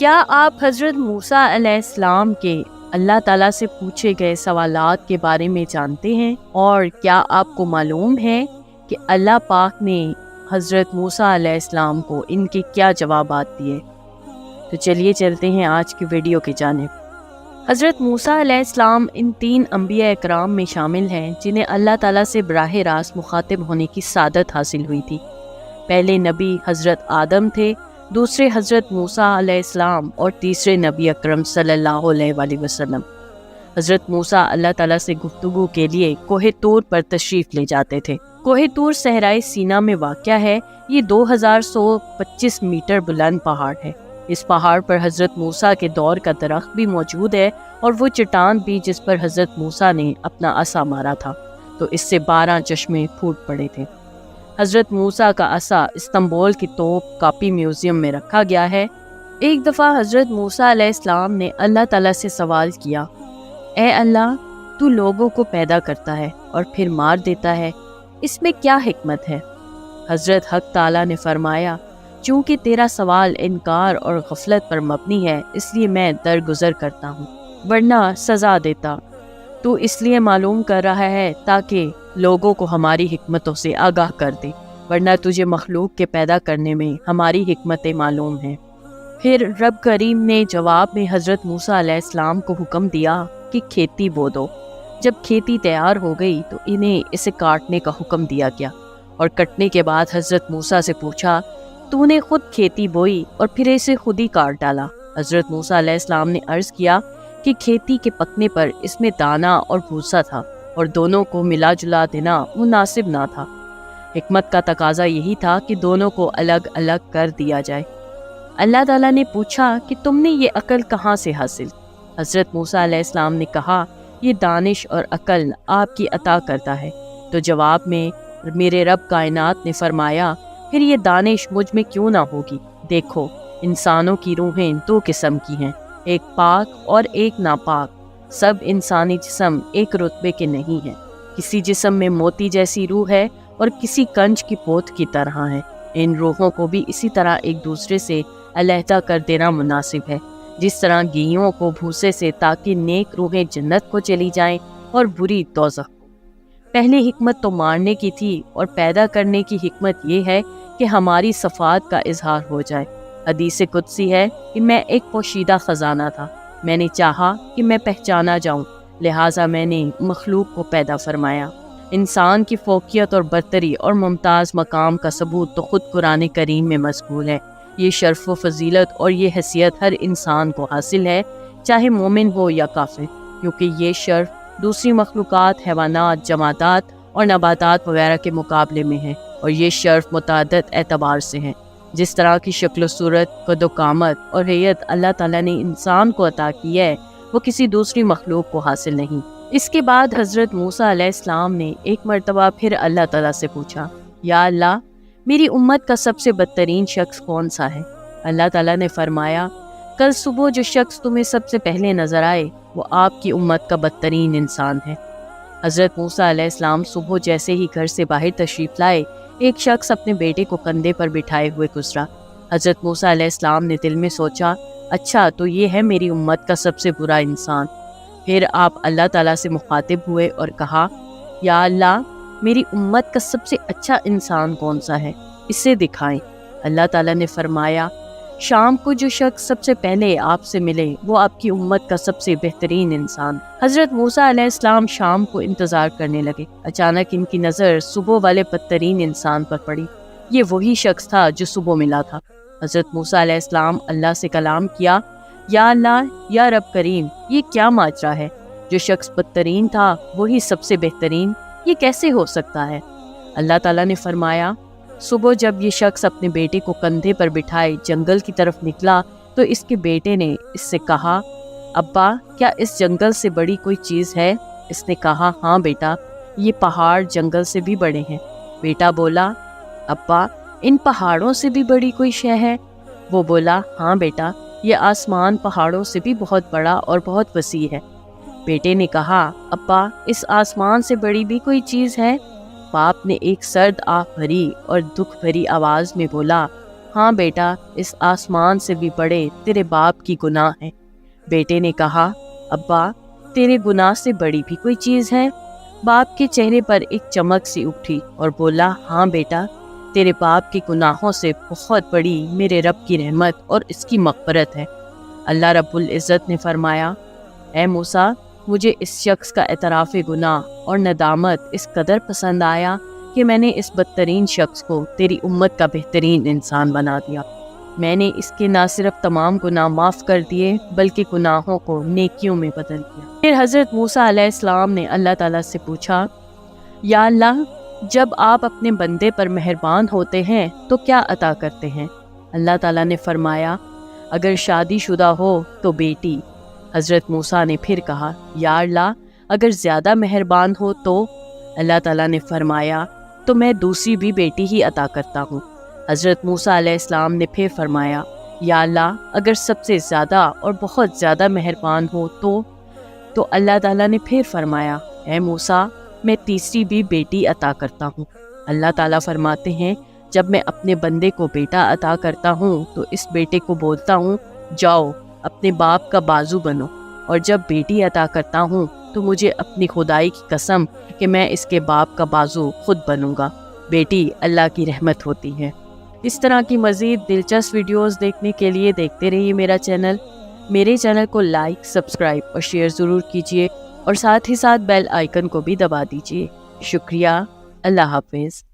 کیا آپ حضرت موسیٰ علیہ السلام کے اللہ تعالیٰ سے پوچھے گئے سوالات کے بارے میں جانتے ہیں؟ اور کیا آپ کو معلوم ہے کہ اللہ پاک نے حضرت موسیٰ علیہ السلام کو ان کے کیا جوابات دیے؟ تو چلیے چلتے ہیں آج کی ویڈیو کی جانب۔ حضرت موسیٰ علیہ السلام ان 3 انبیاء اکرام میں شامل ہیں جنہیں اللہ تعالیٰ سے براہ راست مخاطب ہونے کی سعادت حاصل ہوئی تھی۔ پہلے نبی حضرت آدم تھے، دوسرے حضرت موسیٰ علیہ السلام اور تیسرے نبی اکرم صلی اللہ علیہ وآلہ وسلم۔ حضرت موسیٰ اللہ تعالیٰ سے گفتگو کے لیے کوہ طور پر تشریف لے جاتے تھے۔ کوہ طور صحرائے سینا میں واقع ہے۔ یہ 2125 میٹر بلند پہاڑ ہے۔ اس پہاڑ پر حضرت موسیٰ کے دور کا درخت بھی موجود ہے اور وہ چٹان بھی جس پر حضرت موسیٰ نے اپنا عصا مارا تھا، تو اس سے 12 چشمے پھوٹ پڑے تھے۔ حضرت موسیٰ کا عصا استنبول کی توپ کاپی میوزیم میں رکھا گیا ہے۔ ایک دفعہ حضرت موسیٰ علیہ السلام نے اللہ تعالیٰ سے سوال کیا، اے اللہ، تو لوگوں کو پیدا کرتا ہے اور پھر مار دیتا ہے، اس میں کیا حکمت ہے؟ حضرت حق تعالیٰ نے فرمایا، چونکہ تیرا سوال انکار اور غفلت پر مبنی ہے، اس لیے میں درگزر کرتا ہوں، ورنہ سزا دیتا۔ تو اس لیے معلوم کر رہا ہے تاکہ لوگوں کو ہماری حکمتوں سے آگاہ کر دے، ورنہ تجھے مخلوق کے پیدا کرنے میں ہماری حکمتیں معلوم ہیں۔ پھر رب کریم نے جواب میں حضرت موسیٰ علیہ السلام کو حکم دیا کہ کھیتی بو دو۔ جب کھیتی تیار ہو گئی تو انہیں اسے کاٹنے کا حکم دیا گیا، اور کٹنے کے بعد حضرت موسیٰ سے پوچھا، تو نے خود کھیتی بوئی اور پھر اسے خود ہی کاٹ ڈالا؟ حضرت موسیٰ علیہ السلام نے عرض کیا کہ کھیتی کے پکنے پر اس میں دانہ اور بھوسا تھا، اور دونوں کو ملا جلا دینا مناسب نہ تھا۔ حکمت کا تقاضا یہی تھا کہ دونوں کو الگ الگ کر دیا جائے۔ اللہ تعالیٰ نے پوچھا کہ تم نے یہ عقل کہاں سے حاصل؟ حضرت موسیٰ علیہ السلام نے کہا، یہ دانش اور عقل آپ کی عطا کرتا ہے۔ تو جواب میں میرے رب کائنات نے فرمایا، پھر یہ دانش مجھ میں کیوں نہ ہوگی؟ دیکھو، انسانوں کی روحیں 2 قسم کی ہیں، ایک پاک اور ایک ناپاک۔ سب انسانی جسم ایک رتبے کے نہیں ہیں۔ کسی جسم میں موتی جیسی روح ہے اور کسی کنچ کی پوت کی طرح ہے۔ ان روحوں کو بھی اسی طرح ایک دوسرے سے علیحدہ کر دینا مناسب ہے، جس طرح گیہوں کو بھوسے سے، تاکہ نیک روحیں جنت کو چلی جائیں اور بری دوزخ کو۔ پہلی حکمت تو مارنے کی تھی، اور پیدا کرنے کی حکمت یہ ہے کہ ہماری صفات کا اظہار ہو جائے۔ حدیث قدسی ہے کہ میں ایک پوشیدہ خزانہ تھا، میں نے چاہا کہ میں پہچانا جاؤں، لہٰذا میں نے مخلوق کو پیدا فرمایا۔ انسان کی فوقیت اور برتری اور ممتاز مقام کا ثبوت تو خود قرآن کریم میں مذکور ہے۔ یہ شرف و فضیلت اور یہ حیثیت ہر انسان کو حاصل ہے، چاہے مومن ہو یا کافر، کیونکہ یہ شرف دوسری مخلوقات، حیوانات، جمادات اور نباتات وغیرہ کے مقابلے میں ہے، اور یہ شرف متعدد اعتبار سے ہے۔ جس طرح کی شکل و صورت، قد و قامت اور حیت اللہ تعالیٰ نے انسان کو عطا کی ہے، وہ کسی دوسری مخلوق کو حاصل نہیں۔ اس کے بعد حضرت موسیٰ علیہ السلام نے ایک مرتبہ پھر اللہ تعالیٰ سے پوچھا، یا اللہ، میری امت کا سب سے بدترین شخص کون سا ہے؟ اللہ تعالیٰ نے فرمایا، کل صبح جو شخص تمہیں سب سے پہلے نظر آئے وہ آپ کی امت کا بدترین انسان ہے۔ حضرت موسیٰ علیہ السلام صبح جیسے ہی گھر سے باہر تشریف لائے، ایک شخص اپنے بیٹے کو کندھے پر بٹھائے ہوئے گزرا۔ حضرت موسیٰ علیہ السلام نے دل میں سوچا، اچھا تو یہ ہے میری امت کا سب سے برا انسان۔ پھر آپ اللہ تعالیٰ سے مخاطب ہوئے اور کہا، یا اللہ، میری امت کا سب سے اچھا انسان کون سا ہے؟ اسے دکھائیں۔ اللہ تعالیٰ نے فرمایا، شام کو جو شخص سب سے پہلے آپ سے ملے وہ آپ کی امت کا سب سے بہترین انسان۔ حضرت موسیٰ علیہ السلام شام کو انتظار کرنے لگے۔ اچانک ان کی نظر صبح والے بدترین انسان پر پڑی۔ یہ وہی شخص تھا جو صبح ملا تھا۔ حضرت موسیٰ علیہ السلام اللہ سے کلام کیا، یا اللہ، یا رب کریم، یہ کیا ماجرا ہے؟ جو شخص بدترین تھا وہی سب سے بہترین، یہ کیسے ہو سکتا ہے؟ اللہ تعالیٰ نے فرمایا، صبح جب یہ شخص اپنے بیٹے کو کندھے پر بٹھائے جنگل کی طرف نکلا تو اس کے بیٹے نے اس سے کہا، ابا، کیا اس جنگل سے بڑی کوئی چیز ہے؟ اس نے کہا، ہاں بیٹا، یہ پہاڑ جنگل سے بھی بڑے ہیں۔ بیٹا بولا، ابا، ان پہاڑوں سے بھی بڑی کوئی شے ہے؟ وہ بولا، ہاں بیٹا، یہ آسمان پہاڑوں سے بھی بہت بڑا اور بہت وسیع ہے۔ بیٹے نے کہا، ابا، اس آسمان سے بڑی بھی کوئی چیز ہے؟ باپ نے ایک سرد آہ بھری اور دکھ بھری آواز میں بولا، ہاں بیٹا، اس آسمان سے بھی بڑے تیرے باپ کی گناہ ہیں۔ بیٹے نے کہا، ابا تیرے گناہ سے بڑی بھی کوئی چیز ہے؟ باپ کے چہرے پر ایک چمک سی اٹھی اور بولا، ہاں بیٹا، تیرے باپ کے گناہوں سے بہت بڑی میرے رب کی رحمت اور اس کی مغفرت ہے۔ اللہ رب العزت نے فرمایا، اے موسیٰ، مجھے اس شخص کا اعتراف گناہ اور ندامت اس قدر پسند آیا کہ میں نے اس بدترین شخص کو تیری امت کا بہترین انسان بنا دیا۔ میں نے اس کے نہ صرف تمام گناہ معاف کر دیے بلکہ گناہوں کو نیکیوں میں بدل دیا۔ پھر حضرت موسیٰ علیہ السلام نے اللہ تعالیٰ سے پوچھا، یا اللہ، جب آپ اپنے بندے پر مہربان ہوتے ہیں تو کیا عطا کرتے ہیں؟ اللہ تعالیٰ نے فرمایا، اگر شادی شدہ ہو تو بیٹی۔ حضرت موسیٰ نے پھر کہا، یا اللہ، اگر زیادہ مہربان ہو تو؟ اللہ تعالیٰ نے فرمایا، تو میں دوسری بھی بیٹی ہی عطا کرتا ہوں۔ حضرت موسیٰ علیہ السلام نے پھر فرمایا، یا اللہ، اگر سب سے زیادہ اور بہت زیادہ مہربان ہو تو اللہ تعالیٰ نے پھر فرمایا، اے موسیٰ، میں تیسری بھی بیٹی عطا کرتا ہوں۔ اللہ تعالیٰ فرماتے ہیں، جب میں اپنے بندے کو بیٹا عطا کرتا ہوں تو اس بیٹے کو بولتا ہوں، جاؤ اپنے باپ کا بازو بنو، اور جب بیٹی عطا کرتا ہوں تو مجھے اپنی خدائی کی قسم کہ میں اس کے باپ کا بازو خود بنوں گا۔ بیٹی اللہ کی رحمت ہوتی ہے۔ اس طرح کی مزید دلچسپ ویڈیوز دیکھنے کے لیے دیکھتے رہیے میرا چینل۔ میرے چینل کو لائک، سبسکرائب اور شیئر ضرور کیجیے، اور ساتھ ہی ساتھ بیل آئیکن کو بھی دبا دیجیے۔ شکریہ۔ اللہ حافظ۔